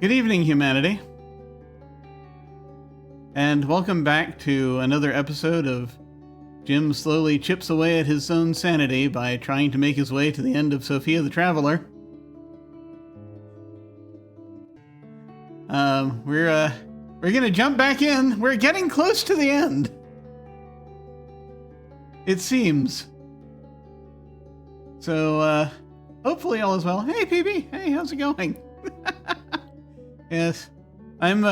Good evening, humanity. And welcome back to another episode of Jim slowly chips away at his own sanity by trying to make his way to the end of Sophia the Traveler. We're gonna jump back in. We're getting close to the end. It seems. So, hopefully all is well. Hey, PB. Hey, how's it going? Yes. I'm,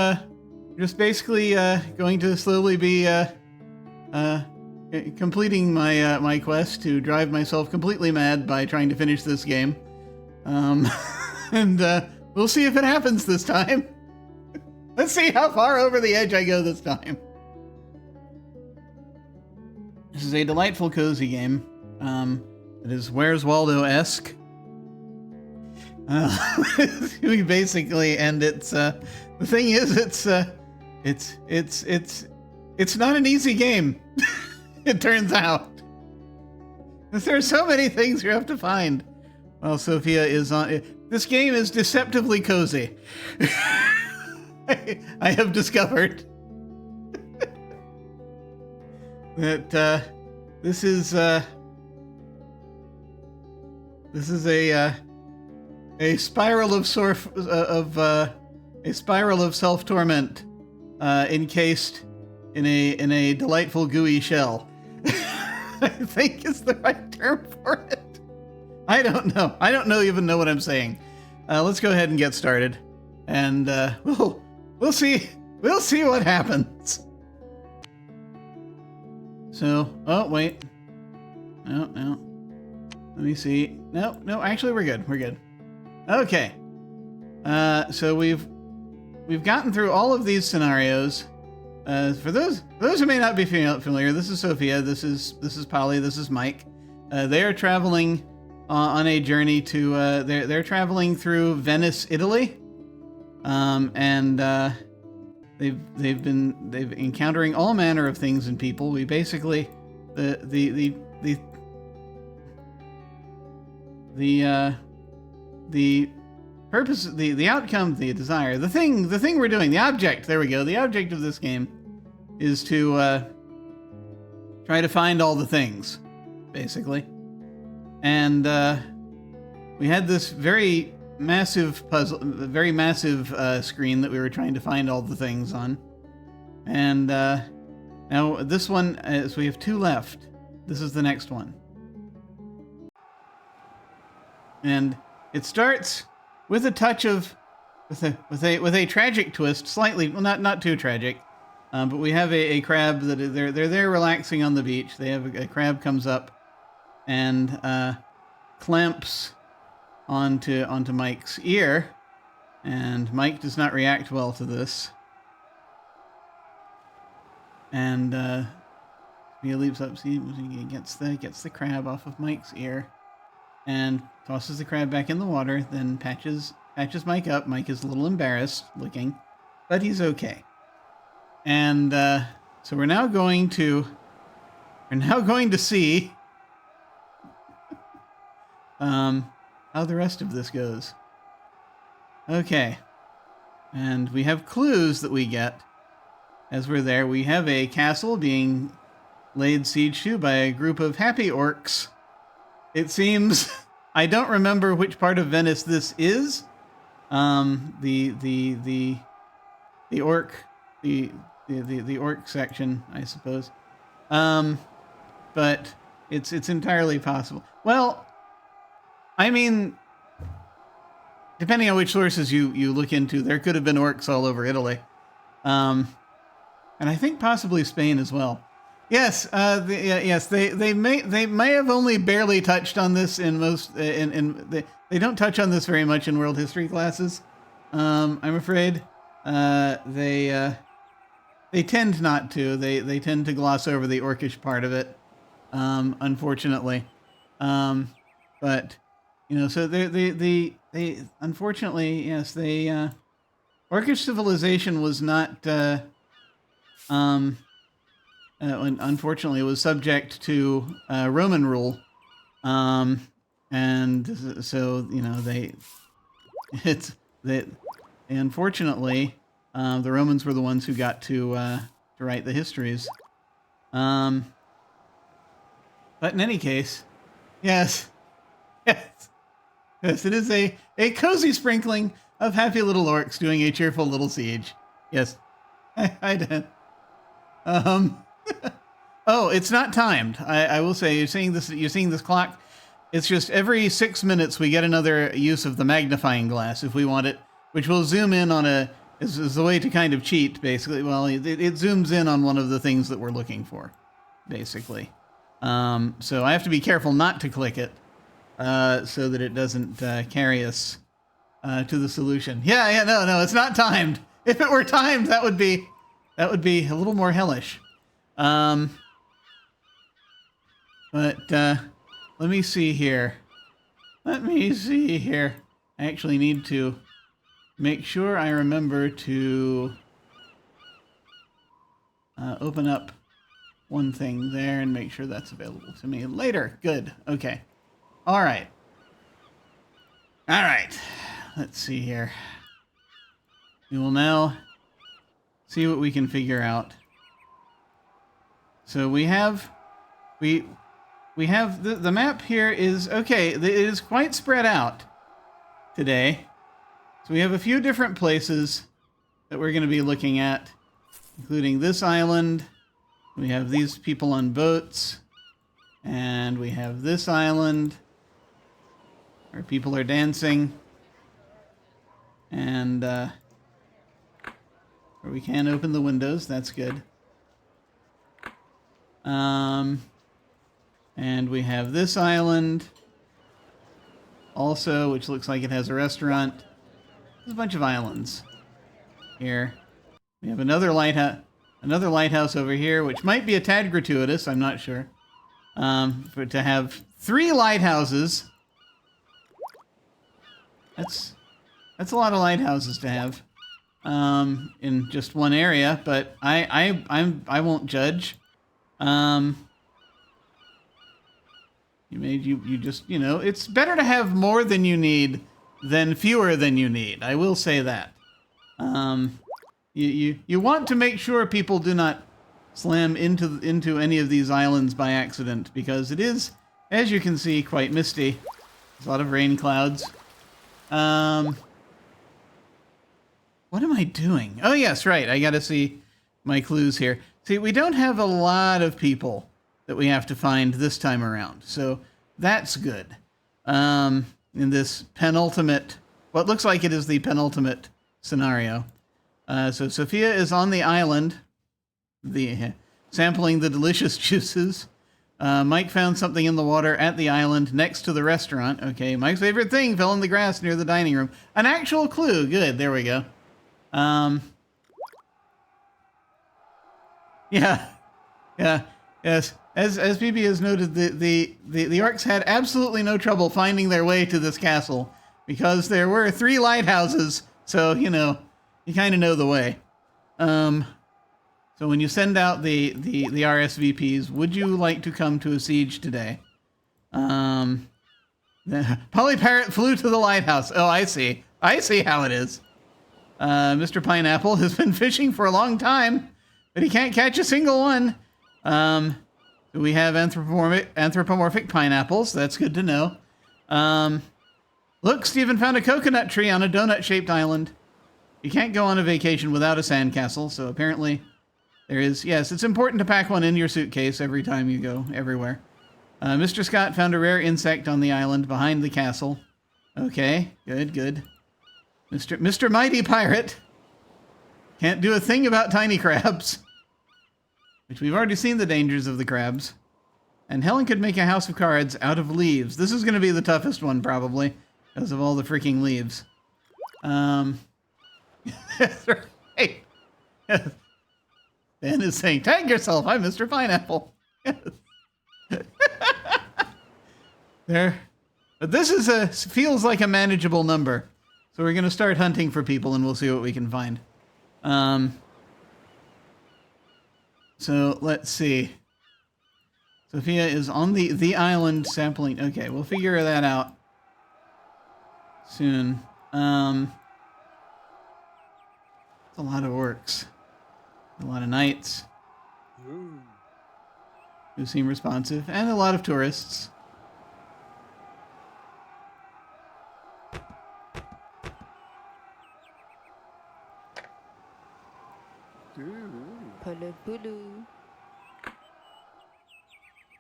just basically, going to slowly be, completing my, my quest to drive myself completely mad by trying to finish this game. And, we'll see if it happens this time. Let's see how far over the edge I go this time. This is a delightful, cozy game. It is Where's Waldo-esque. We basically, and it's, the thing is, it's not an easy game. It turns out. There are so many things you have to find. Well, Sophia is on, this game is deceptively cozy. I have discovered that this is a spiral of self-torment encased in a delightful gooey shell. I think is the right term for it. I don't know. I don't even know what I'm saying. Let's go ahead and get started, and we'll see what happens. So, oh wait, no. Let me see. No. Actually, we're good. Okay. So we've gotten through all of these scenarios. For those who may not be familiar, this is Sophia. This is Polly. This is Mike. They are traveling on a journey to. They're traveling through Venice, Italy. And they've encountering all manner of things and people. We basically the purpose, the outcome, the desire, the thing we're doing, the object, there we go. The object of this game is to try to find all the things, basically. And we had this very massive puzzle, very massive screen that we were trying to find all the things on. And now this one, so we have 2 left. This is the next one. And it starts with a touch of, with a tragic twist, slightly, well, not too tragic, but we have a crab that they're there relaxing on the beach. They have a crab comes up and clamps onto Mike's ear, and Mike does not react well to this. And he leaps up, see, he gets the crab off of Mike's ear, and tosses the crab back in the water, then patches Mike up. Mike is a little embarrassed looking, but he's okay. And so we're now going to see how the rest of this goes. Okay. And we have clues that we get as we're there. We have a castle being laid siege to by a group of happy orcs. It seems, I don't remember which part of Venice this is. The orc section, I suppose. But it's entirely possible. Well, I mean, depending on which sources you look into, there could have been orcs all over Italy. And I think possibly Spain as well. Yes, yes, they may have only barely touched on this in most they don't touch on this very much in world history classes. I'm afraid they tend not to. They tend to gloss over the orcish part of it, unfortunately. But you know, so they unfortunately, yes, orcish civilization was not unfortunately, it was subject to Roman rule, and so you know Unfortunately, the Romans were the ones who got to write the histories. But in any case, yes, yes, yes, it is a cozy sprinkling of happy little orcs doing a cheerful little siege. Yes, I did. Oh, it's not timed. I will say, you're seeing this clock. It's just every 6 minutes we get another use of the magnifying glass if we want it, which will zoom in on is a way to kind of cheat, basically. Well, it zooms in on one of the things that we're looking for, basically. So I have to be careful not to click it, so that it doesn't carry us to the solution. Yeah, no, it's not timed. If it were timed, that would be a little more hellish. But let me see here. I actually need to make sure I remember to open up one thing there and make sure that's available to me later. Good. Okay. All right. Let's see here. We will now see what we can figure out. So we have the map here is okay. It is quite spread out today. So we have a few different places that we're going to be looking at, including this island. We have these people on boats, and we have this island where people are dancing, and where we can open the windows. That's good. And we have this island also, which looks like it has a restaurant. There's a bunch of islands here. We have another lighthouse over here, which might be a tad gratuitous. I'm not sure. But to have 3 lighthouses, that's a lot of lighthouses to have in just one area. But I won't judge. You just, it's better to have more than you need than fewer than you need. I will say that. You want to make sure people do not slam into any of these islands by accident, because it is, as you can see, quite misty. There's a lot of rain clouds. What am I doing? Oh, yes, right. I got to see my clues here. See, we don't have a lot of people that we have to find this time around. So that's good. In this penultimate, what looks like it is the penultimate scenario. So Sophia is on the island, sampling the delicious juices. Mike found something in the water at the island next to the restaurant. Okay, Mike's favorite thing fell in the grass near the dining room. An actual clue. Good, there we go. Yeah, yes. As PB has noted, the orcs had absolutely no trouble finding their way to this castle because there were 3 lighthouses, so you kind of know the way. So when you send out the RSVPs, would you like to come to a siege today? Polly Parrot flew to the lighthouse. Oh, I see how it is. Mr. Pineapple has been fishing for a long time, but he can't catch a single one. We have anthropomorphic pineapples. That's good to know. Look, Stephen found a coconut tree on a donut-shaped island. You can't go on a vacation without a sandcastle, so apparently there is. Yes, it's important to pack one in your suitcase every time you go everywhere. Mr. Scott found a rare insect on the island behind the castle. Okay, good. Mr. Mighty Pirate can't do a thing about tiny crabs, which we've already seen the dangers of the crabs. And Helen could make a house of cards out of leaves. This is going to be the toughest one, probably, because of all the freaking leaves. That's right. Ben is saying, tag yourself, I'm Mr. Pineapple. There. But this feels like a manageable number. So we're going to start hunting for people, and we'll see what we can find. So let's see. Sophia is on the island sampling. Okay, we'll figure that out soon. It's a lot of orcs. A lot of knights who seem responsive, and a lot of tourists.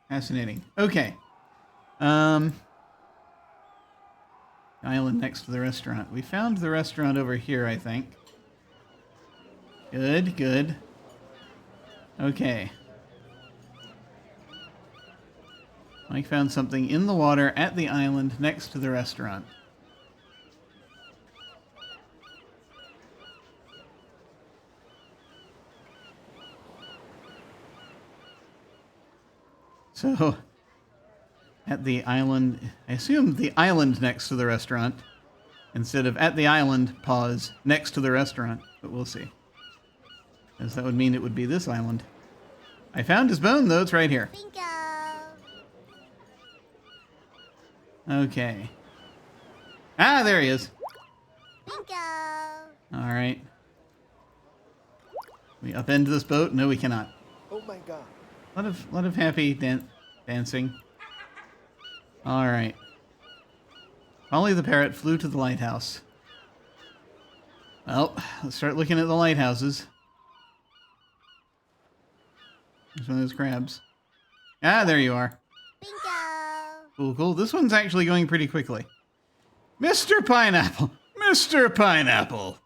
Fascinating. Okay. Island next to the restaurant. We found the restaurant over here, I think. Good, good. Okay. Mike found something in the water at the island next to the restaurant. So, at the island, I assume the island next to the restaurant, instead of at the island, pause, next to the restaurant, but we'll see. Because that would mean it would be this island. I found his bone, though, it's right here. Bingo! Okay. Ah, there he is. Bingo! Alright. We upend this boat? No, we cannot. Oh my god. A lot of happy dancing. Alright. Polly the parrot flew to the lighthouse. Well, let's start looking at the lighthouses. There's one of those crabs. Ah, there you are. Bingo! Cool, cool. This one's actually going pretty quickly. Mr. Pineapple! Mr. Pineapple!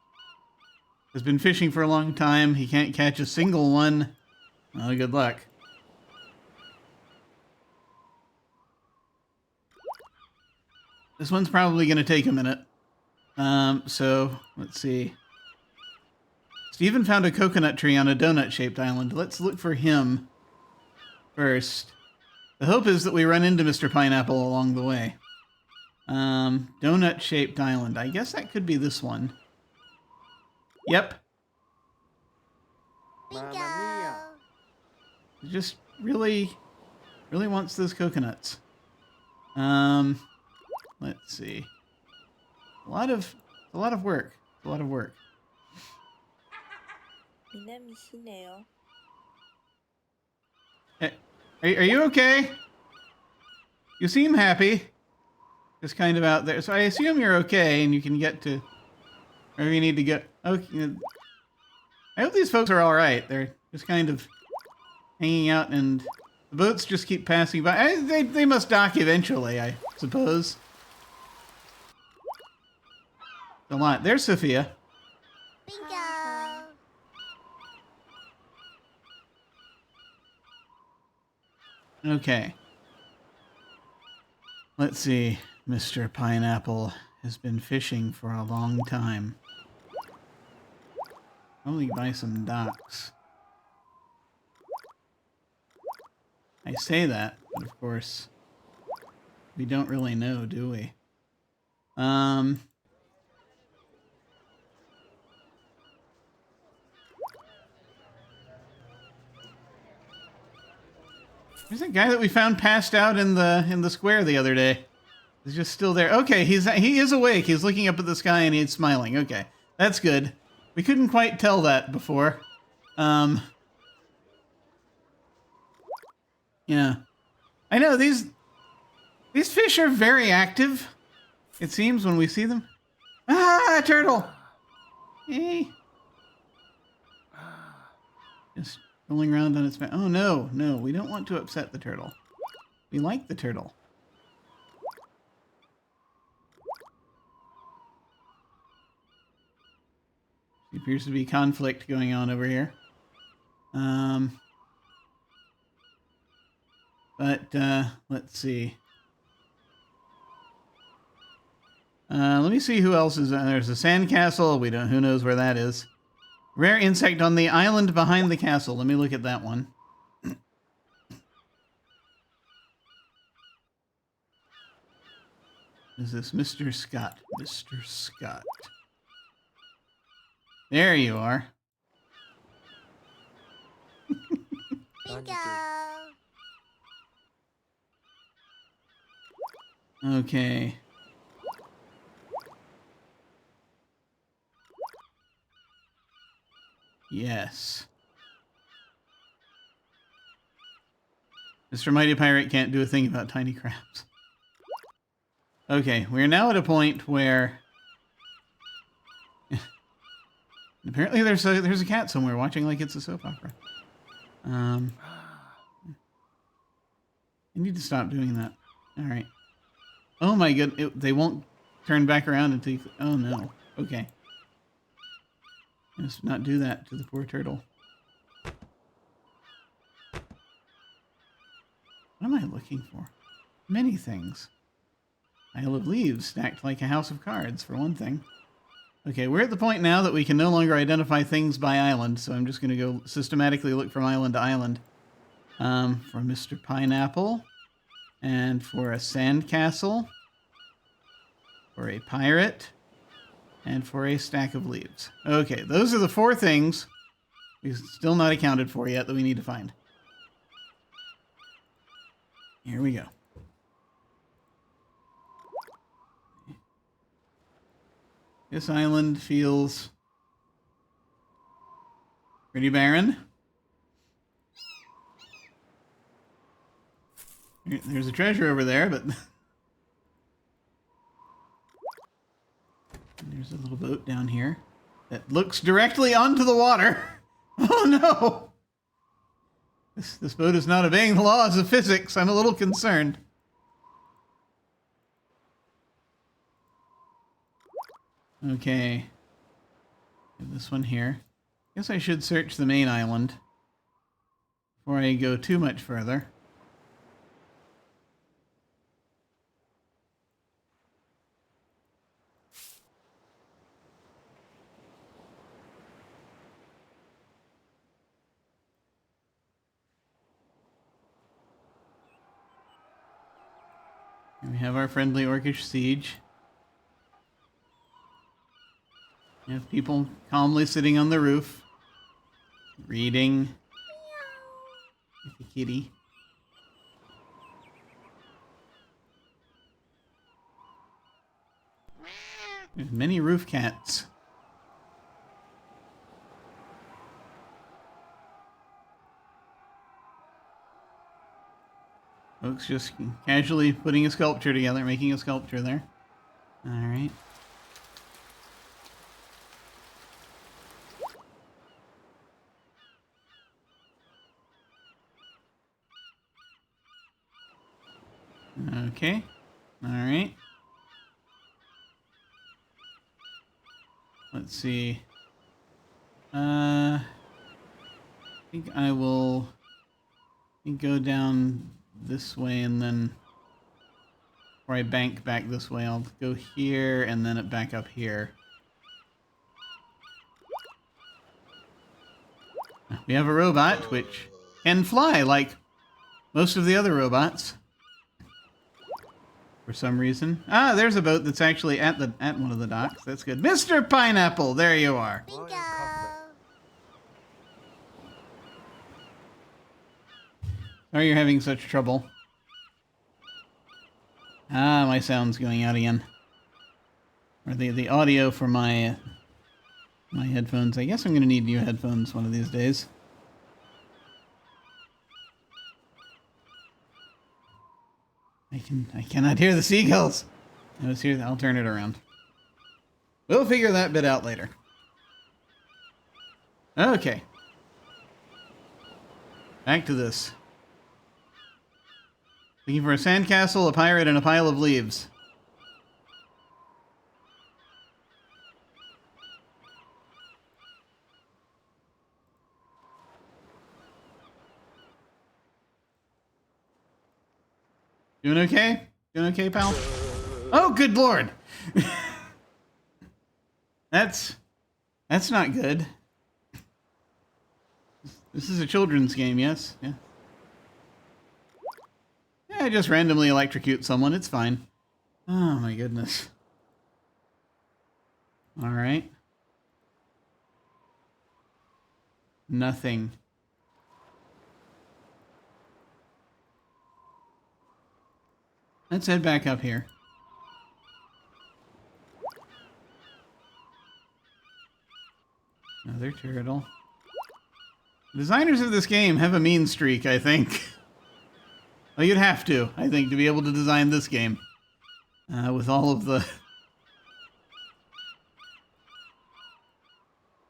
Has been fishing for a long time. He can't catch a single one. Well, good luck. This one's probably going to take a minute. So, let's see. Steven found a coconut tree on a donut-shaped island. Let's look for him first. The hope is that we run into Mr. Pineapple along the way. Donut-shaped island. I guess that could be this one. Yep. Bingo! Mamma mia. He just really wants those coconuts. Let's see. A lot of work. A lot of work. Are you okay? You seem happy. Just kind of out there. So I assume you're okay and you can get to wherever you need to go. Okay. I hope these folks are all right. They're just kind of hanging out and the boats just keep passing by. They must dock eventually, I suppose. A lot. There's Sophia. Bingo! Okay. Let's see. Mr. Pineapple has been fishing for a long time. Only by some docks. I say that, but of course, we don't really know, do we? There's a guy that we found passed out in the square the other day. He's just still there. Okay, he is awake. He's looking up at the sky and he's smiling. Okay, that's good. We couldn't quite tell that before. Yeah, I know these fish are very active. It seems when we see them. Ah, a turtle. Hey. Just rolling around on its back. Oh, no, we don't want to upset the turtle. We like the turtle. There appears to be conflict going on over here. Let's see. Let me see who else is. There's a sandcastle. Who knows where that is. Rare insect on the island behind the castle. Let me look at that one. Is this Mr. Scott? Mr. Scott. There you are. Bingo! Okay. Yes. Mr. Mighty Pirate can't do a thing about tiny crabs. Okay, we're now at a point where... apparently there's a cat somewhere watching like it's a soap opera. I need to stop doing that. Alright. Oh my god, they won't turn back around until you... Oh no. Okay. Let's not do that to the poor turtle. What am I looking for? Many things. Pile of leaves stacked like a house of cards, for one thing. Okay, we're at the point now that we can no longer identify things by island, so I'm just going to go systematically look from island to island. For Mr. Pineapple, and for a sandcastle, for a pirate, and for a stack of leaves. Okay, those are the 4 things we've still not accounted for yet that we need to find. Here we go. This island feels pretty barren. There's a treasure over there, but there's a little boat down here that looks directly onto the water. Oh no! This boat is not obeying the laws of physics. I'm a little concerned. Okay. This one here. Guess I should search the main island before I go too much further. Here we have our friendly orcish siege. We have people calmly sitting on the roof, reading. With the kitty. There's many roof cats. Folks just casually putting a sculpture together, making a sculpture there. All right. Okay. All right. Let's see. I think I will go down this way, and then before I bank back this way, I'll go here and then it back up here. We have a robot which can fly like most of the other robots. For some reason. Ah, there's a boat that's actually at one of the docks. That's good. Mr. Pineapple, there you are. Bingo. Sorry you're having such trouble. Ah, my sound's going out again. Or the audio for my headphones. I guess I'm going to need new headphones one of these days. I cannot hear the seagulls. I was here. I'll turn it around. We'll figure that bit out later. Okay. Back to this. Looking for a sandcastle, a pirate, and a pile of leaves. Doing okay? Doing okay, pal? Oh, good lord! That's not good. This is a children's game, yes? Yeah. Yeah, just randomly electrocute someone, it's fine. Oh my goodness. Alright. Nothing. Let's head back up here. Another turtle. Designers of this game have a mean streak, I think. Well, you'd have to, I think, to be able to design this game. With all of the...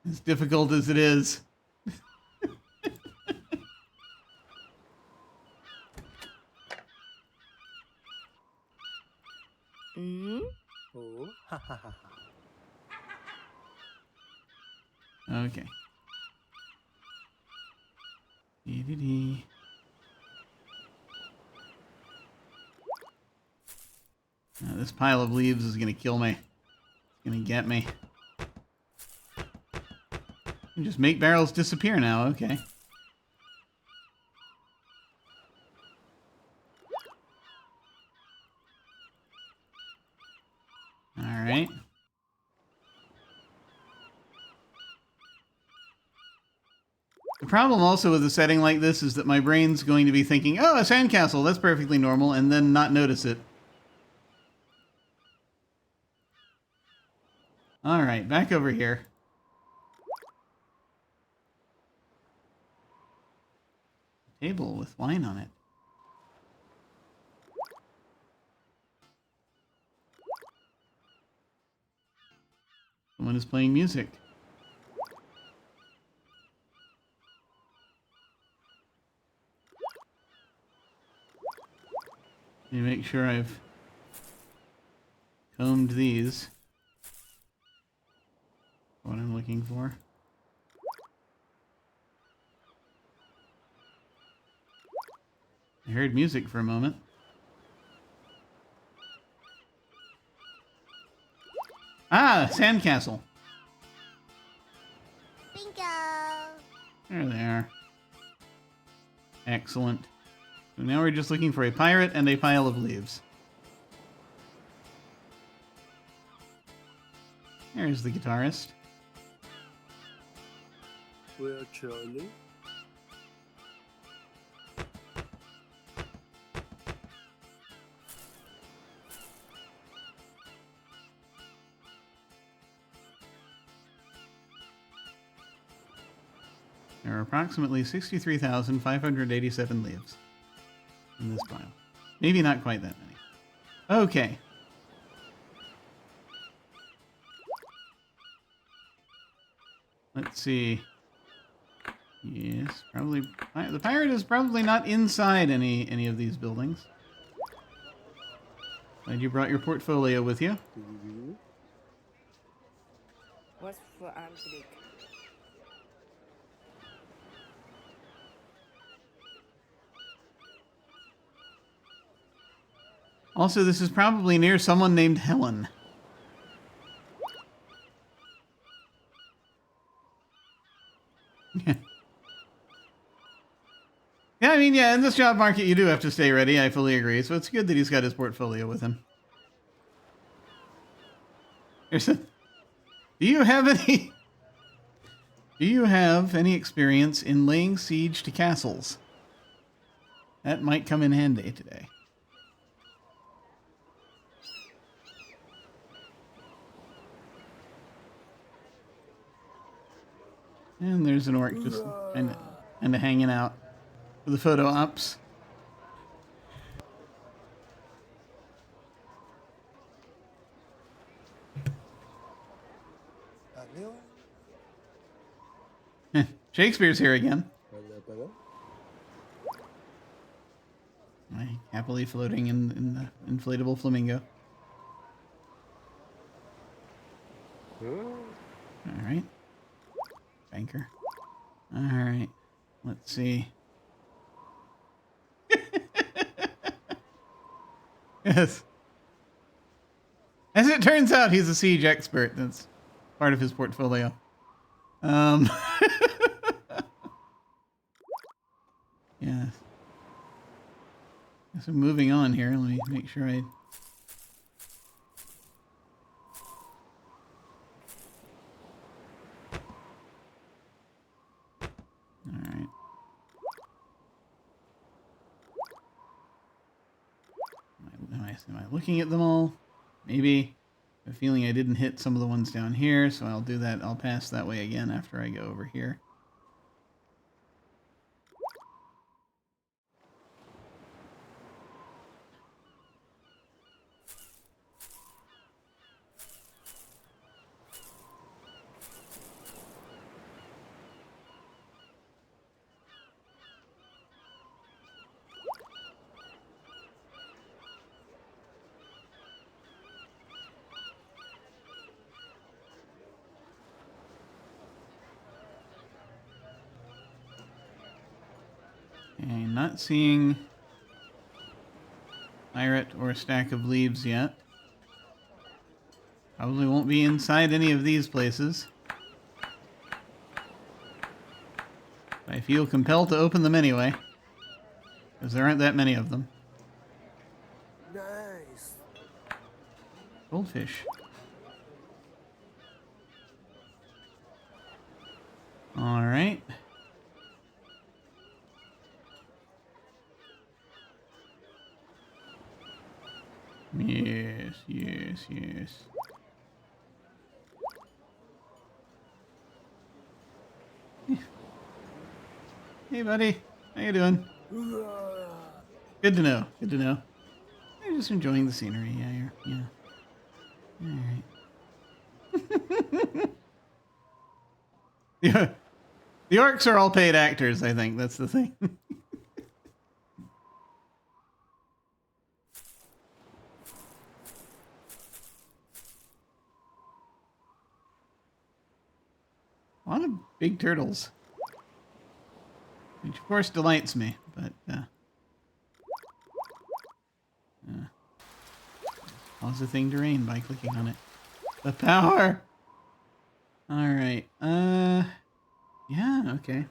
as difficult as it is. Oh, ha ha ha. Okay. Dee-dee-dee. This pile of leaves is gonna kill me. It's gonna get me. You just make barrels disappear now, okay. Alright. The problem also with a setting like this is that my brain's going to be thinking, oh, a sandcastle, that's perfectly normal, and then not notice it. Alright, back over here. Table with wine on it. Someone is playing music. Let me make sure I've combed these. What I'm looking for. I heard music for a moment. Ah, sandcastle. Bingo. There they are. Excellent. So now we're just looking for a pirate and a pile of leaves. There's the guitarist. Where Charlie? There are approximately 63,587 leaves in this pile. Maybe not quite that many. Okay. Let's see. Yes, probably. The pirate is probably not inside any of these buildings. Glad you brought your portfolio with you. Was für Anblick. Also, this is probably near someone named Helen. Yeah, I mean, yeah, in this job market, you do have to stay ready. I fully agree. So it's good that he's got his portfolio with him. Do you have any... Do you have any experience in laying siege to castles? That might come in handy today. And there's an orc just kind of hanging out for the photo ops. Shakespeare's here again. Happily floating in the inflatable flamingo. All right. Banker. All right. Let's see. Yes. As it turns out, he's a siege expert. That's part of his portfolio. Yes. So moving on here, let me make sure I... Alright. Am I looking at them all? Maybe. I have a feeling I didn't hit some of the ones down here, so I'll do that. I'll pass that way again after I go over here. Okay, not seeing pirate or stack of leaves yet. Probably won't be inside any of these places. I feel compelled to open them anyway, because there aren't that many of them. Nice. Goldfish. All right. Yes, yes, yes. Hey, buddy. How you doing? Good to know. Good to know. You're just enjoying the scenery. Yeah, yeah. All right. Yeah. The orcs are all paid actors, I think. That's the thing. A lot of big turtles. Which, of course, delights me, but, cause the thing to rain by clicking on it. The power! Alright, yeah, okay.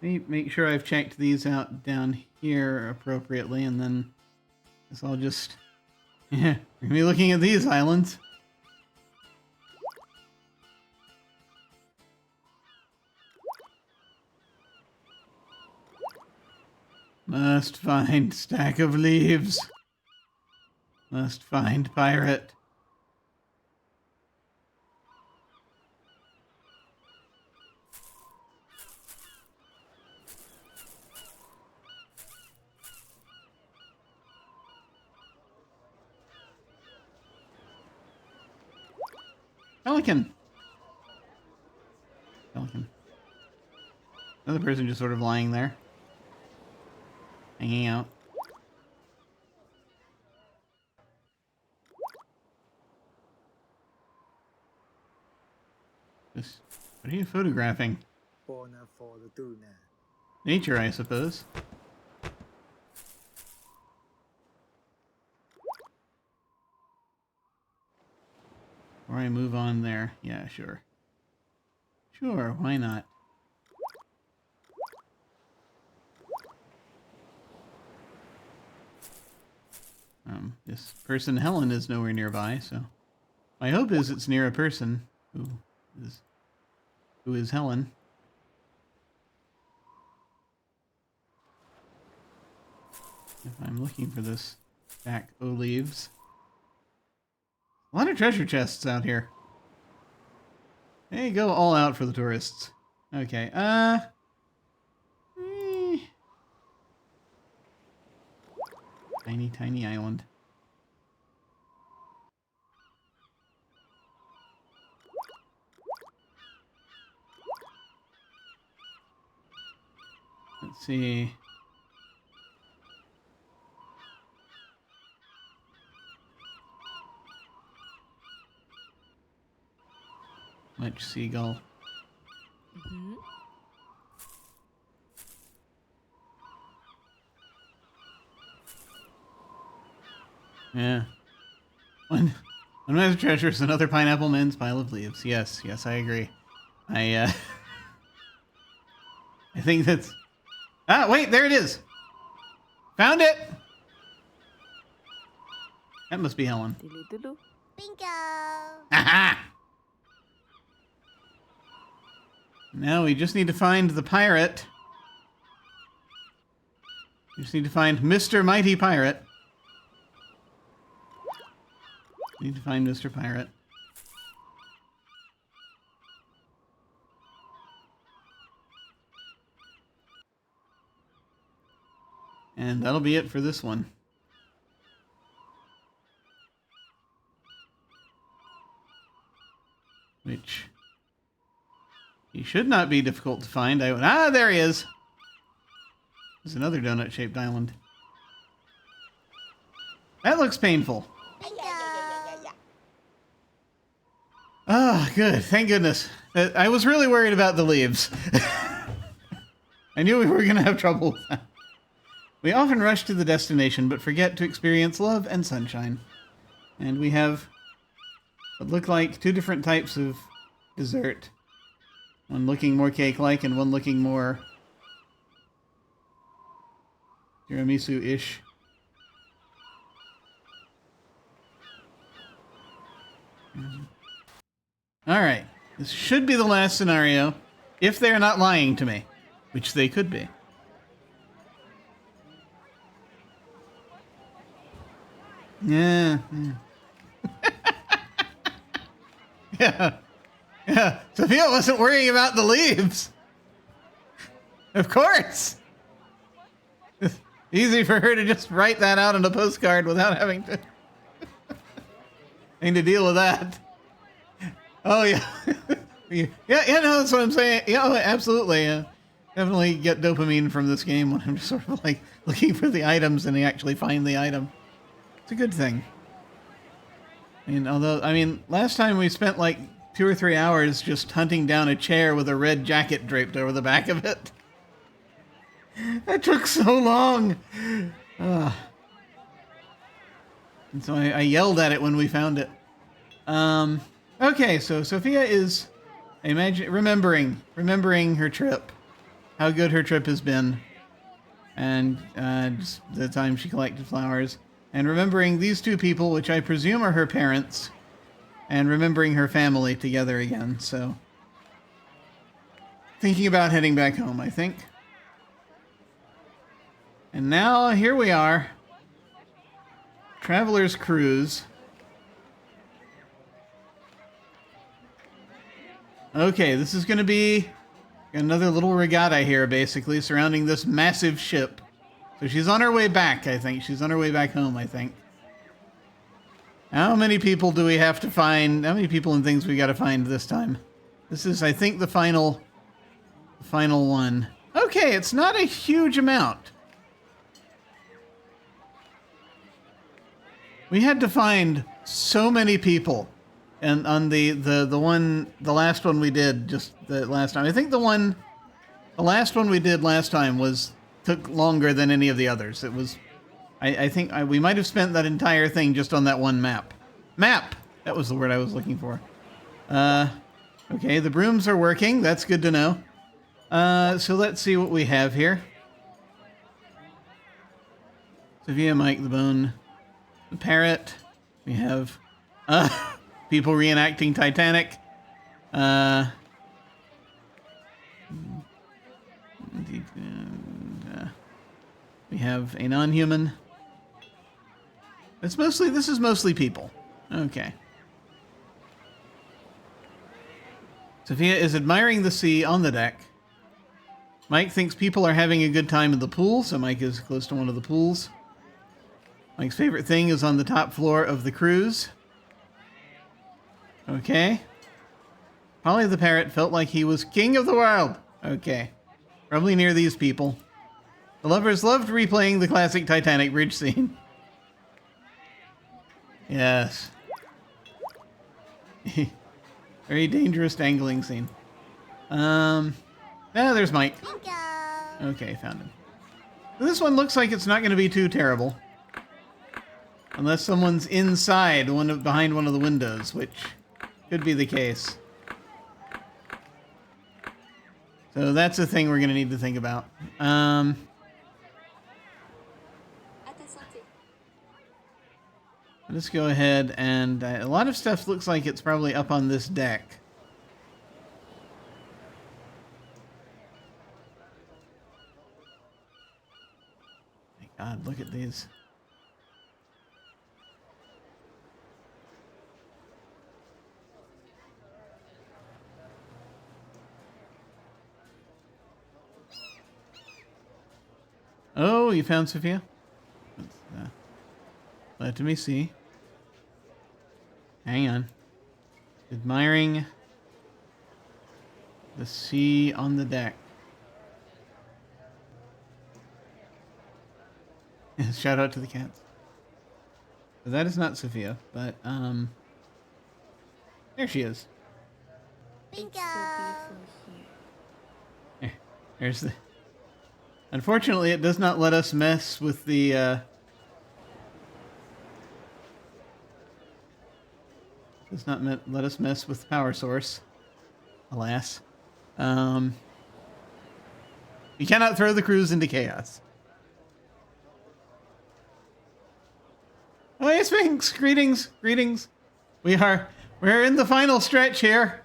Let me make sure I've checked these out down here appropriately, and then I guess I'll just, yeah, we're gonna be looking at these islands. Must find stack of leaves. Must find pirate. Pelican. Pelican. Another person just sort of lying there. Hanging out. Just, what are you photographing? Bona for the tuna. Nature, I suppose. Or I move on there. Yeah, sure. Sure, why not? This person, Helen, is nowhere nearby, so my hope is it's near a person who is Helen. If I'm looking for this stack of leaves. A lot of treasure chests out here. There you go, all out for the tourists. Okay, Tiny, tiny island. Let's see. Much seagull. Mm-hmm. Yeah. One man's treasure is another pineapple man's pile of leaves. Yes, yes, I agree. I think that's... Ah, wait, there it is! Found it! That must be Helen. Dulu-dulu. Bingo. Aha! Now we just need to find the pirate. We just need to find Mr. Mighty Pirate. Need to find Mr. Pirate. And that'll be it for this one. Which he should not be difficult to find. Ah, there he is. There's another donut-shaped island. That looks painful. Bingo. Ah, good. Thank goodness. I was really worried about the leaves. I knew we were going to have trouble with that. We often rush to the destination, but forget to experience love and sunshine. And we have what look like two different types of dessert. One looking more cake-like and one looking more tiramisu-ish. Alright. This should be the last scenario, if they're not lying to me, which they could be. Yeah. Yeah. Yeah. Sophia wasn't worrying about the leaves. Of course. It's easy for her to just write that out on a postcard without having to deal with that. Oh yeah. Yeah, no, that's what I'm saying. Yeah, absolutely. Definitely get dopamine from this game when I'm just sort of like looking for the items and you actually find the item. It's a good thing. I mean, last time we spent like 2 or 3 hours just hunting down a chair with a red jacket draped over the back of it. That took so long. And so I yelled at it when we found it. Okay, so Sophia is remembering her trip, how good her trip has been, and just the time she collected flowers, and remembering these two people, which I presume are her parents, and remembering her family together again. So, thinking about heading back home, I think. And now here we are, Traveler's Cruise. Okay, this is going to be another little regatta here, basically, surrounding this massive ship. So she's on her way back, I think. She's on her way back home, I think. How many people do we have to find? How many people and things we got to find this time? This is, I think, the final one. Okay, it's not a huge amount. We had to find so many people. And on the last one we did just the last time. I think the last one we did last time took longer than any of the others. It was, I think we might have spent that entire thing just on that one map. Map! That was the word I was looking for. Okay, the brooms are working. That's good to know. So let's see what we have here. Sophia, Mike, the bone, the parrot. We have, people reenacting Titanic. We have a non-human. This is mostly people. Okay. Sophia is admiring the sea on the deck. Mike thinks people are having a good time in the pool, so Mike is close to one of the pools. Mike's favorite thing is on the top floor of the cruise. Okay. Polly the parrot felt like he was king of the world. Okay. Probably near these people. The lovers loved replaying the classic Titanic bridge scene. Yes. Very dangerous dangling scene. There's Mike. Bingo. Okay, found him. This one looks like it's not going to be too terrible. Unless someone's inside behind one of the windows, which could be the case. So that's a thing we're going to need to think about. Let's go ahead and... a lot of stuff looks like it's probably up on this deck. My God, look at these. Oh, you found Sophia? Let me see. Hang on. Admiring the sea on the deck. Shout out to the cats. So that is not Sophia, but there she is. Bingo. There's the... Unfortunately, it does not let us mess with the, does not let us mess with the power source. Alas. You cannot throw the crews into chaos. Oh, hey, Sphinx! Greetings, greetings. We're in the final stretch here.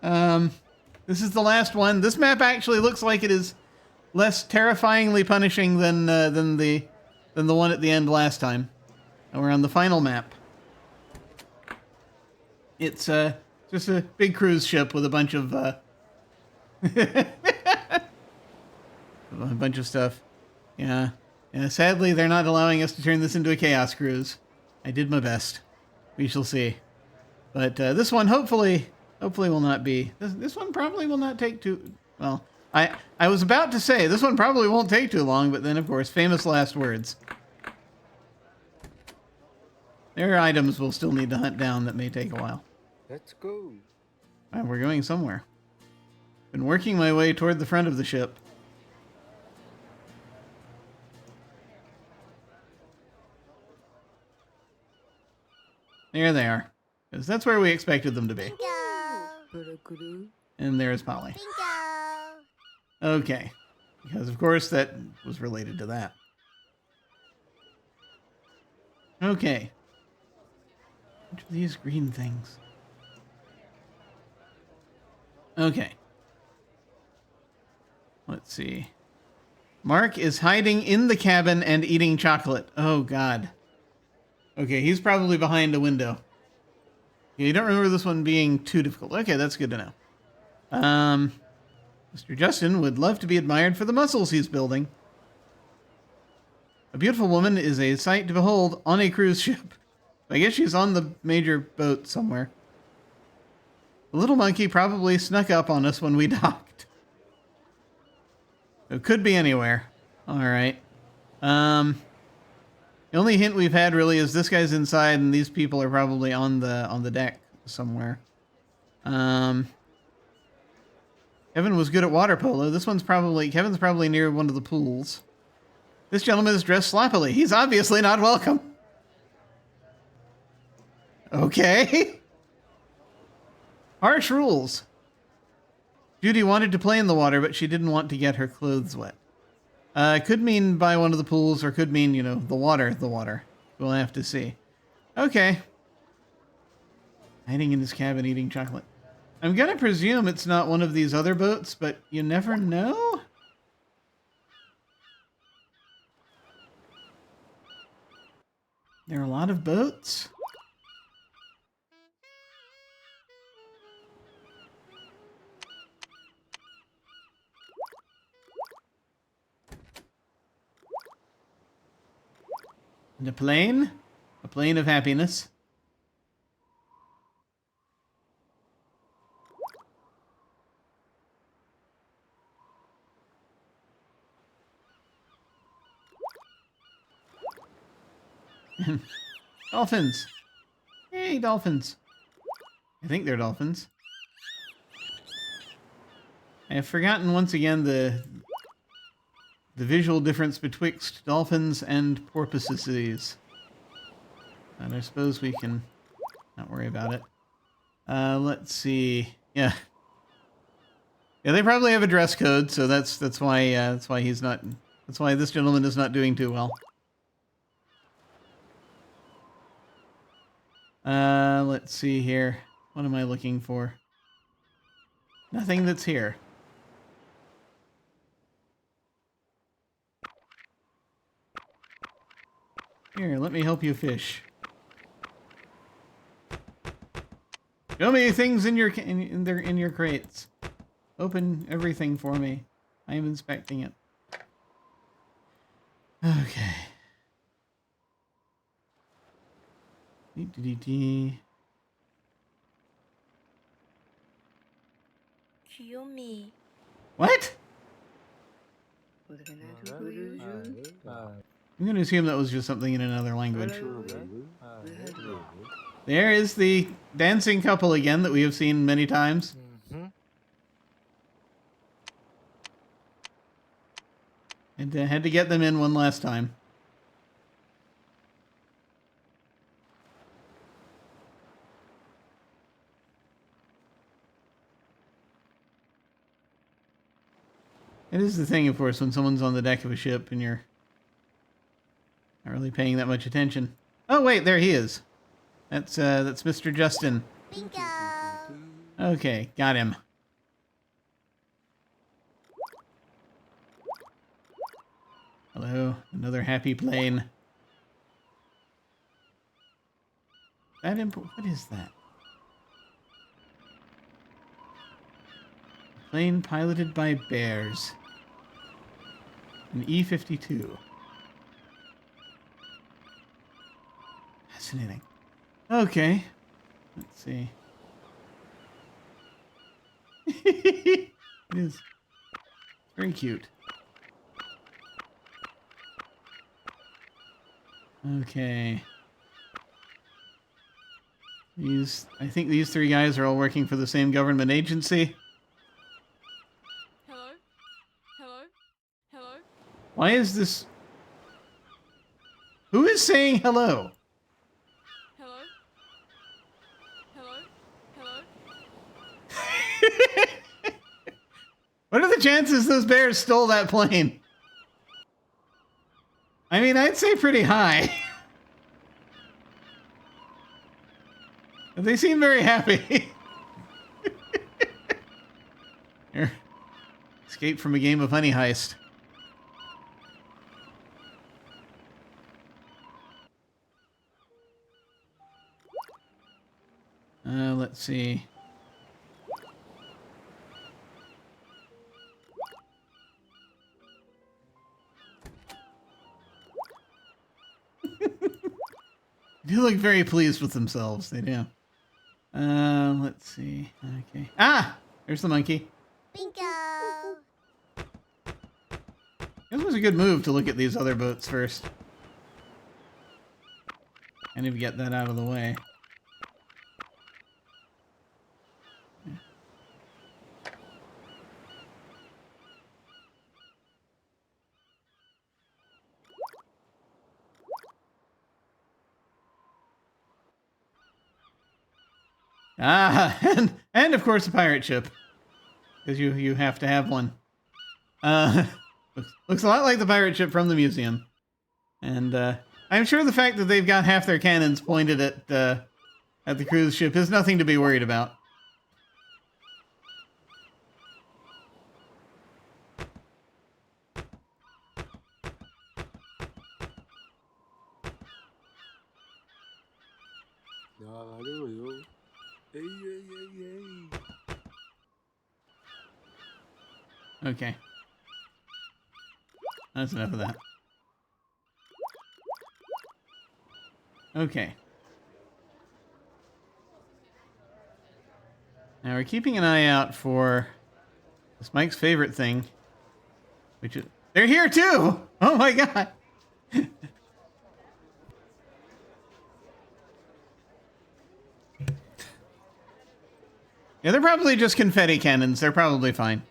This is the last one. This map actually looks like it is less terrifyingly punishing than the one at the end last time. And we're on the final map. It's just a big cruise ship with a bunch of a bunch of stuff. Yeah. Sadly, they're not allowing us to turn this into a chaos cruise. I did my best. We shall see. But this one hopefully will not be. This one probably will not take too. Well, I was about to say this one probably won't take too long, but then of course, famous last words. There are items we'll still need to hunt down that may take a while. Let's go. Wow, we're going somewhere. Been working my way toward the front of the ship. There they are. Because that's where we expected them to be. Bingo. And there's Polly. Bingo. Okay. Because, of course, that was related to that. Okay. Which are these green things? Okay. Let's see. Mark is hiding in the cabin and eating chocolate. Oh, God. Okay, he's probably behind a window. Yeah, you don't remember this one being too difficult. Okay, that's good to know. Mr. Justin would love to be admired for the muscles he's building. A beautiful woman is a sight to behold on a cruise ship. I guess she's on the major boat somewhere. The little monkey probably snuck up on us when we docked. It could be anywhere. All right. The only hint we've had really is this guy's inside, and these people are probably on the deck somewhere. Kevin was good at water polo. Kevin's probably near one of the pools. This gentleman is dressed sloppily. He's obviously not welcome. Okay. Harsh rules. Judy wanted to play in the water, but she didn't want to get her clothes wet. Could mean by one of the pools, or could mean, the water. We'll have to see. Okay. Hiding in his cabin eating chocolate. I'm gonna presume it's not one of these other boats, but you never know? There are a lot of boats. And a plane of happiness. Dolphins. Hey, dolphins. I think they're dolphins. I have forgotten once again the visual difference betwixt dolphins and porpoises. And I suppose we can not worry about it. Let's see. Yeah. Yeah, they probably have a dress code, so that's why he's not. That's why this gentleman is not doing too well. Let's see here. What am I looking for? Nothing that's here. Here, let me help you fish. Show me things in your crates. Open everything for me. I am inspecting it. Okay. Kiyomi. What? I'm going to assume that was just something in another language. There is the dancing couple again that we have seen many times. Had to get them in one last time. It is the thing, of course, when someone's on the deck of a ship and you're not really paying that much attention. Oh, wait, there he is. That's Mr. Justin. Bingo. Okay, got him. Hello, another happy plane. What is that? Plane piloted by bears. An E-52. Fascinating. Okay. Let's see. It is very cute. Okay. I think these three guys are all working for the same government agency. Hello? Hello? Hello? Why is this... Who is saying hello? Hello? Hello? Hello? What are the chances those bears stole that plane? I mean, I'd say pretty high. But they seem very happy. Here. Escape from a game of Honey Heist. Let's see. They look very pleased with themselves. They do. Let's see. Okay. Ah! There's the monkey. Bingo. This was a good move to look at these other boats first. Kind of get that out of the way. Ah, and of course a pirate ship, because you have to have one. Looks a lot like the pirate ship from the museum, and I'm sure the fact that they've got half their cannons pointed at the cruise ship is nothing to be worried about. Okay. That's enough of that. Okay. Now we're keeping an eye out for this Mike's favorite thing, which is... They're here too! Oh my god! Yeah, they're probably just confetti cannons. They're probably fine.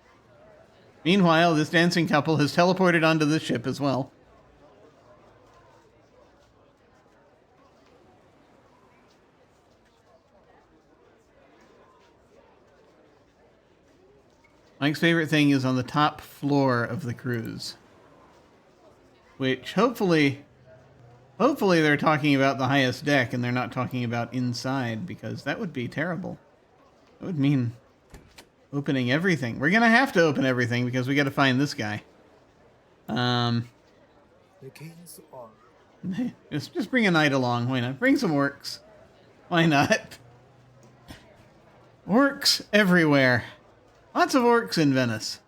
Meanwhile, this dancing couple has teleported onto the ship as well. Mike's favorite thing is on the top floor of the cruise. Which, hopefully they're talking about the highest deck and they're not talking about inside, because that would be terrible. That would mean opening everything. We're gonna have to open everything because we gotta find this guy. The king's honor. Just bring a knight along. Why not? Bring some orcs. Why not? Orcs everywhere. Lots of orcs in Venice.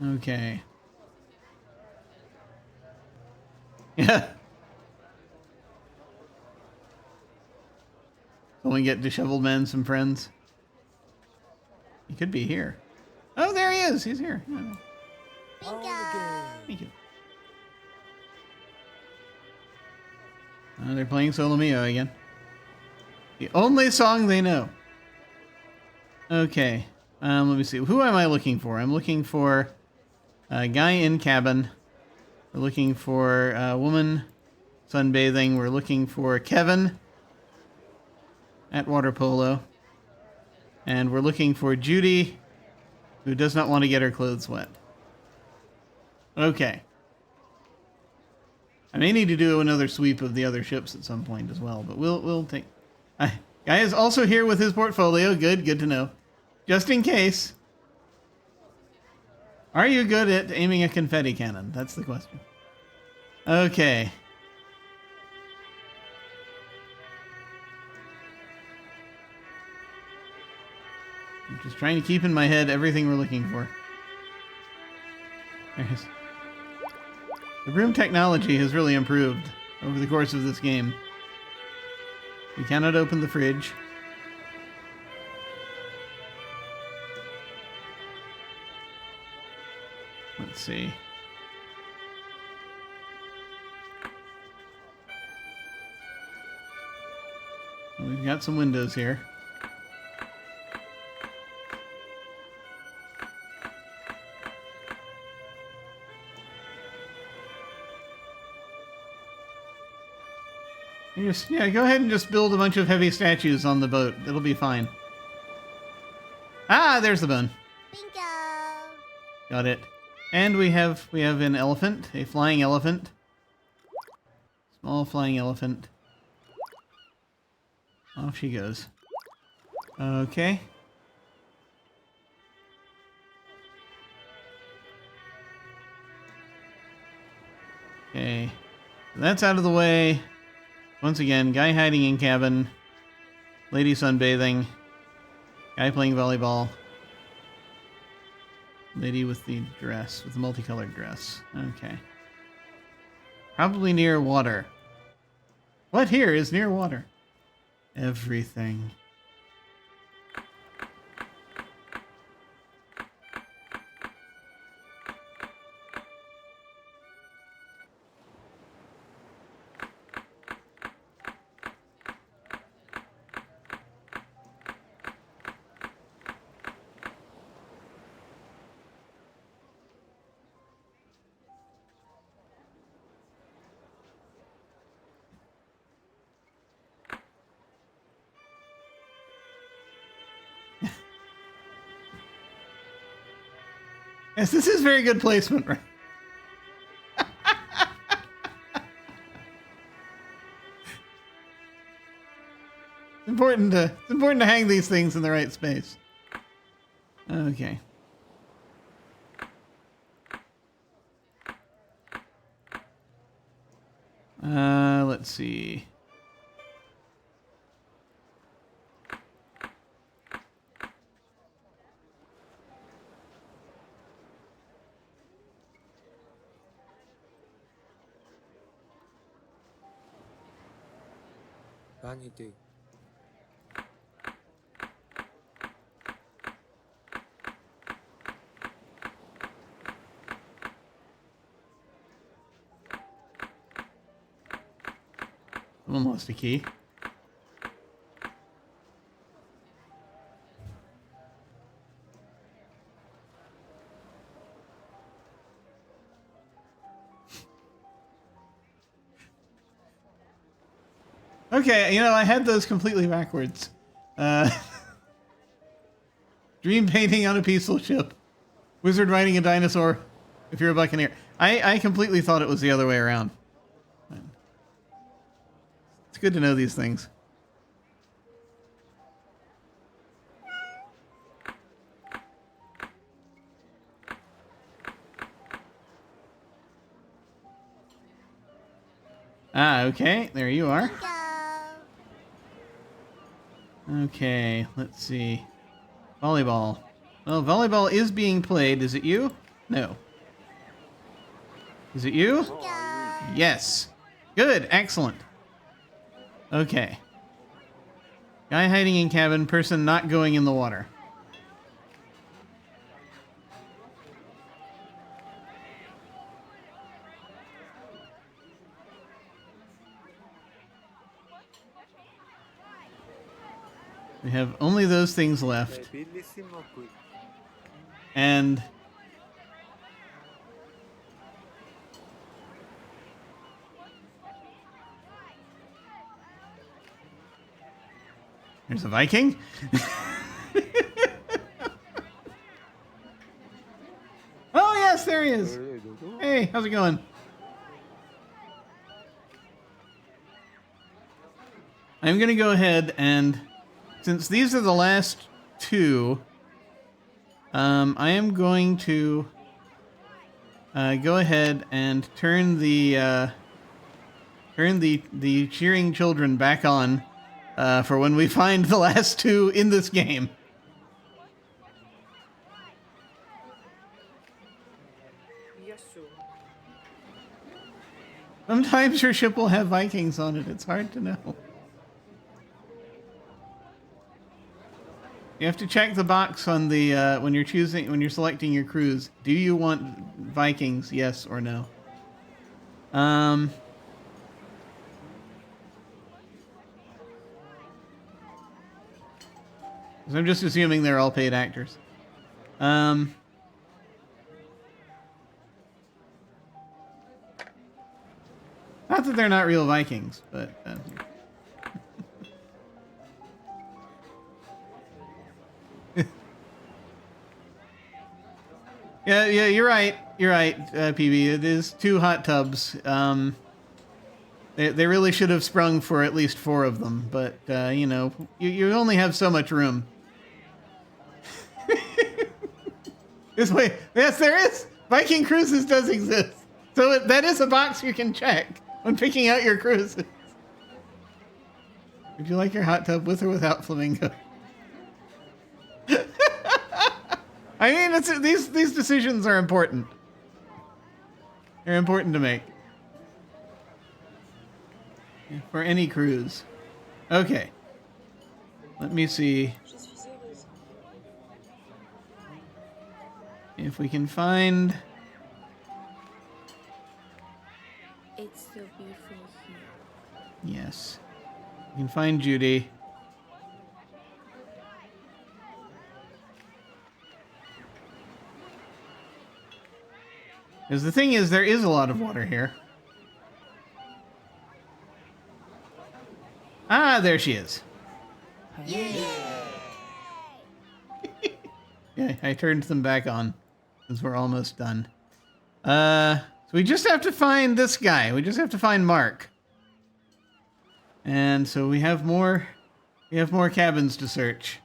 Okay. Yeah. Someone get Disheveled Man some friends. He could be here. Oh, there he is. He's here. Yeah. Thank you. They're playing Solo Mio again. The only song they know. Okay. Let me see. Who am I looking for? I'm looking for a guy in cabin. We're looking for a woman sunbathing. We're looking for Kevin at water polo. And we're looking for Judy, who does not want to get her clothes wet. Okay. I may need to do another sweep of the other ships at some point as well, but we'll take... Guy is also here with his portfolio. Good to know. Just in case. Are you good at aiming a confetti cannon? That's the question. Okay. I'm just trying to keep in my head everything we're looking for. There's... The broom technology has really improved over the course of this game. We cannot open the fridge. Let's see. Well, we've got some windows here. Yeah, go ahead and just build a bunch of heavy statues on the boat. It'll be fine. Ah, there's the bone. Bingo. Got it. And we have an elephant, a flying elephant. Small flying elephant. Off she goes. Okay. Okay. That's out of the way. Once again, guy hiding in cabin. Lady sunbathing. Guy playing volleyball. Lady with the dress, with the multicolored dress. Okay. Probably near water. What here is near water? Everything. Yes, this is very good placement, right? It's important to hang these things in the right space. Okay. Let's see. Vanity. Someone lost a key. Okay, I had those completely backwards. Dream painting on a peaceful ship. Wizard riding a dinosaur if you're a buccaneer. I completely thought it was the other way around. It's good to know these things. Ah, okay. There you are. Okay, let's see. Volleyball. Well, volleyball is being played. Is it you? No. Is it you? Yes. Good. Excellent. Okay. Guy hiding in cabin. Person not going in the water. We have only those things left. Bellissimo qui. And there's a Viking. Oh yes, there he is. Hey, how's it going? I'm gonna go ahead and, since these are the last two, I am going to go ahead and turn the cheering children back on for when we find the last two in this game. Sometimes your ship will have Vikings on it. It's hard to know. You have to check the box on the when you're selecting your crews. Do you want Vikings? Yes or no? So I'm just assuming they're all paid actors. Not that they're not real Vikings, but yeah, you're right. You're right, PB. It is 2 hot tubs. They really should have sprung for at least 4 of them, but you know, you only have so much room. This way, yes, there is. Viking Cruises does exist, so that is a box you can check when picking out your cruises. Would you like your hot tub with or without flamingo? I mean, these decisions are important. They're important to make. Yeah, for any cruise. Okay. Let me see if we can find... It's so beautiful here. Yes. We can find Judy. Because the thing is, there is a lot of water here. Ah, there she is. Yeah, I turned them back on since we're almost done. So we just have to find this guy. We just have to find Mark. And so we have more cabins to search.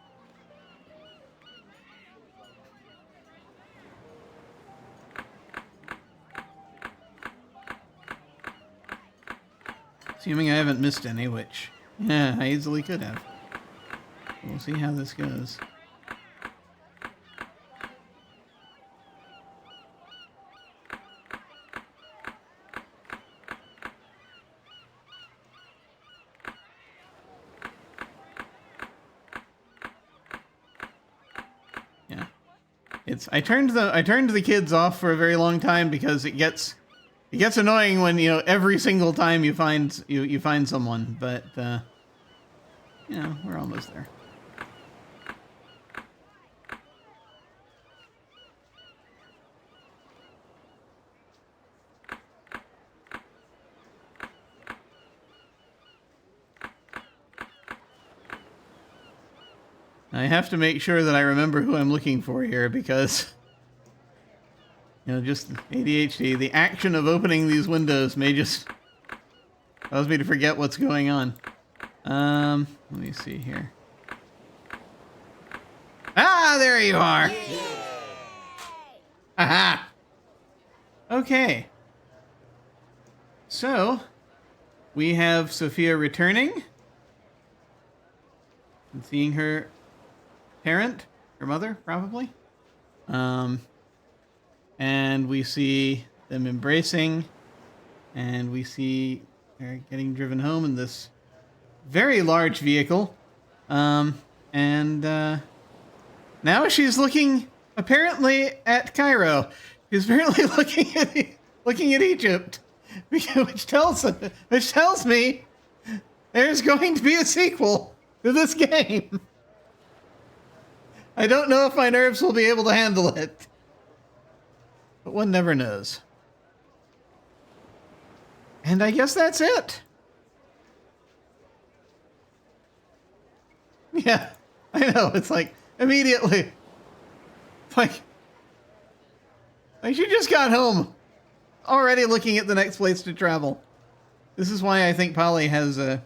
Assuming I haven't missed any, which, yeah, I easily could have. We'll see how this goes. Yeah. I turned the kids off for a very long time because it gets annoying when, you know, every single time you find someone, but you know, we're almost there. I have to make sure that I remember who I'm looking for here because, you know, just ADHD. The action of opening these windows may just cause me to forget what's going on. Let me see here. Ah, there you are. Aha. Okay. So, we have Sophia returning and seeing her parent, her mother, probably. And we see them embracing, and we see her getting driven home in this very large vehicle. And now she's looking apparently at Cairo. She's apparently looking at Egypt, which tells me there's going to be a sequel to this game. I don't know if my nerves will be able to handle it. But one never knows. And I guess that's it. Yeah, I know. It's like immediately. Like she just got home. Already looking at the next place to travel. This is why I think Polly has the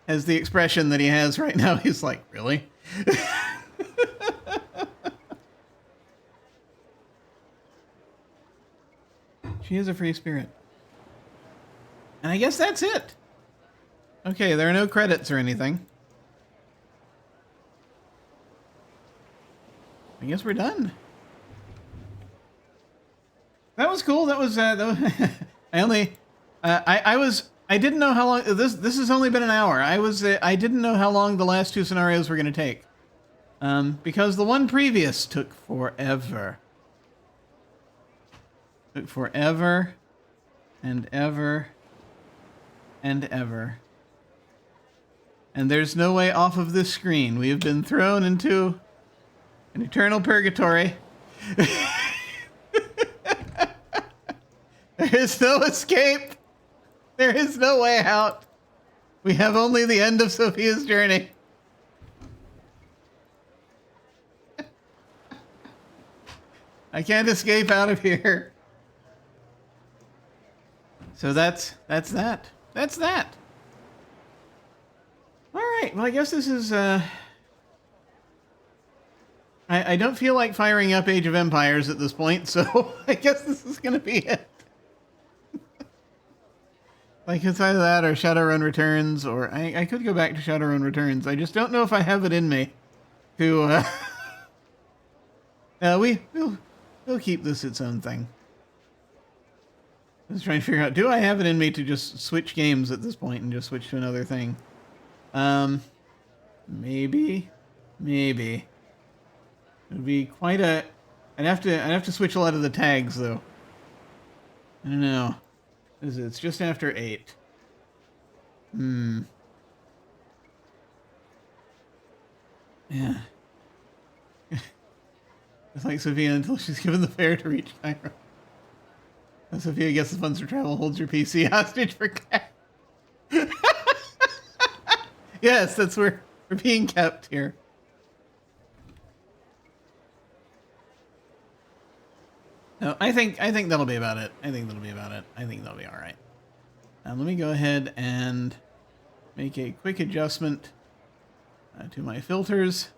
expression that he has right now. He's like, really? She is a free spirit. And I guess that's it. Okay, there are no credits or anything. I guess we're done. That was cool. That was I didn't know how long this has only been an hour. I didn't know how long the last two scenarios were going to take. Because the one previous took forever. Took forever and ever and ever. And there's no way off of this screen. We have been thrown into an eternal purgatory. There is no escape. There is no way out. We have only the end of Sophia's journey. I can't escape out of here. So that's that. That's that. All right. Well, I guess this is. I don't feel like firing up Age of Empires at this point, so I guess this is going to be it. Like it's either that or Shadowrun Returns, or I could go back to Shadowrun Returns. I just don't know if I have it in me to. We'll keep this its own thing. I was trying to figure out, do I have it in me to just switch games at this point and just switch to another thing? Maybe. It would be quite a. I'd have to switch a lot of the tags though. I don't know. It's just after 8. Yeah. It's like Sophia until she's given the fare to reach Cairo. And Sophia gets the funds for travel, holds your PC hostage for cash. Yes, that's where we're being kept here. No, I think that'll be about it. I think that'll be all right. Let me go ahead and make a quick adjustment to my filters,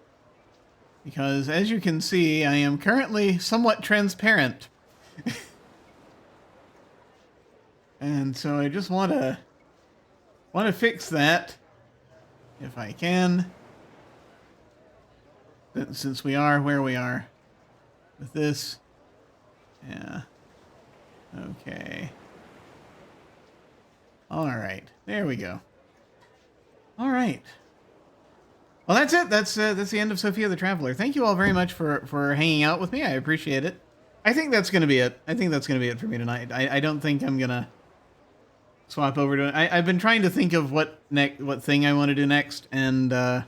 because as you can see, I am currently somewhat transparent. And so I just want to fix that if I can, since we are where we are with this. Yeah. Okay. All right. There we go. All right. Well, that's it. That's the end of Sophia the Traveler. Thank you all very much for hanging out with me. I appreciate it. I think that's going to be it. I think that's going to be it for me tonight. I don't think I'm going to swap over to it. I've been trying to think of what thing I want to do next, and as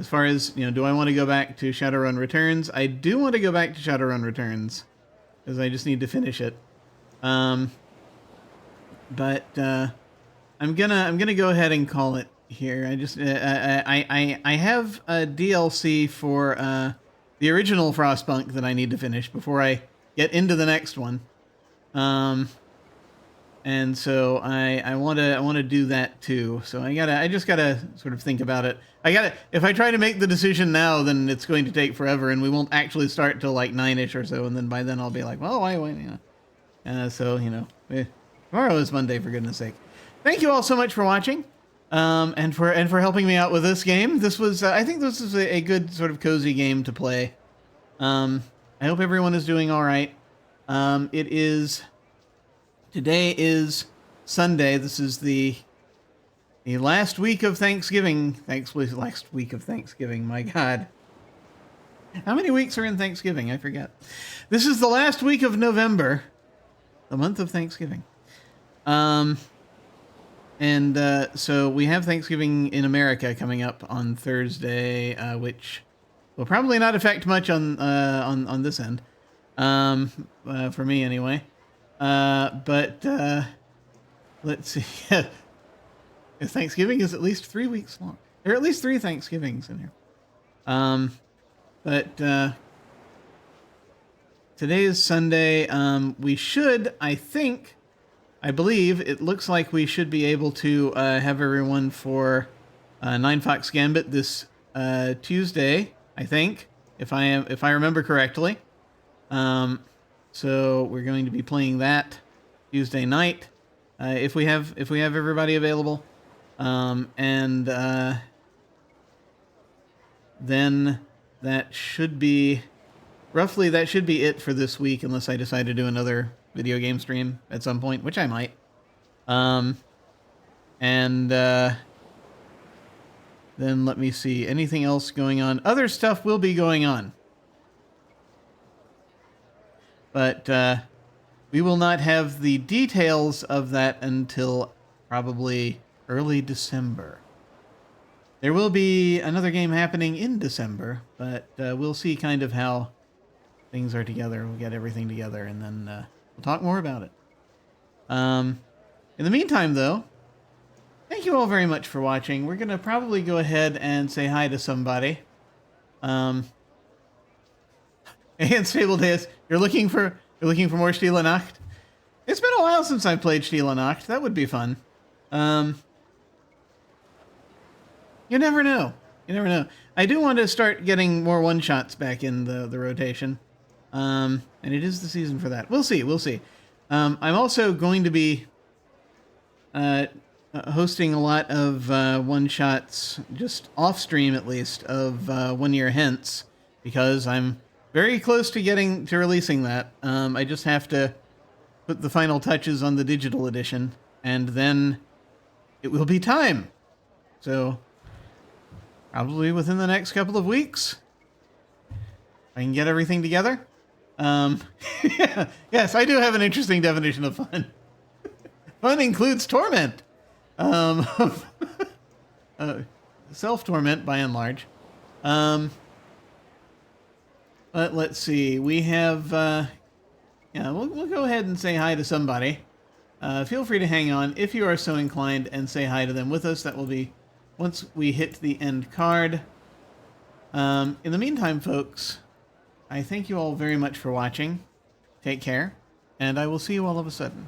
far as, do I want to go back to Shadowrun Returns? I do want to go back to Shadowrun Returns, because I just need to finish it. But I'm gonna go ahead and call it here. I just I have a DLC for the original Frostpunk that I need to finish before I get into the next one. And so I want to do that too. So I just gotta sort of think about it. If I try to make the decision now, then it's going to take forever, and we won't actually start till like 9ish or so, and then by then I'll be like, well, why, so tomorrow is Monday, for goodness sake. Thank you all so much for watching, and for helping me out with this game. This was I think this is a good sort of cozy game to play. I hope everyone is doing all right. Today is Sunday. This is the last week of Thanksgiving. Last week of Thanksgiving. My God. How many weeks are in Thanksgiving? I forget. This is the last week of November, the month of Thanksgiving. So we have Thanksgiving in America coming up on Thursday, which will probably not affect much on this end, for me anyway. But let's see. Thanksgiving is at least 3 weeks long. There are at least 3 Thanksgivings in here. But today is Sunday. We should, I believe, it looks like we should be able to have everyone for 9 Fox Gambit this Tuesday, I think, if I remember correctly. So we're going to be playing that Tuesday night, if we have everybody available. And then that should be it for this week, unless I decide to do another video game stream at some point, which I might. And then let me see, anything else going on? Other stuff will be going on, but we will not have the details of that until probably early December. There will be another game happening in December, but we'll see kind of how things are together. We'll get everything together, and then we'll talk more about it. In the meantime, though, thank you all very much for watching. We're going to probably go ahead and say hi to somebody. And Stable Days, you're looking for more Stille Nacht? It's been a while since I played Stille Nacht. That would be fun. You never know. You never know. I do want to start getting more one-shots back in the rotation. And it is the season for that. We'll see. We'll see. I'm also going to be hosting a lot of one-shots, just off-stream at least, of 1 year hence, because I'm very close to releasing that. I just have to put the final touches on the digital edition, and then it will be time. So probably within the next couple of weeks, I can get everything together. Yes, I do have an interesting definition of fun. Fun includes torment. Self-torment by and large. But let's see. We have, we'll go ahead and say hi to somebody. Feel free to hang on if you are so inclined and say hi to them with us. That will be once we hit the end card. In the meantime, folks, I thank you all very much for watching. Take care, and I will see you all of a sudden.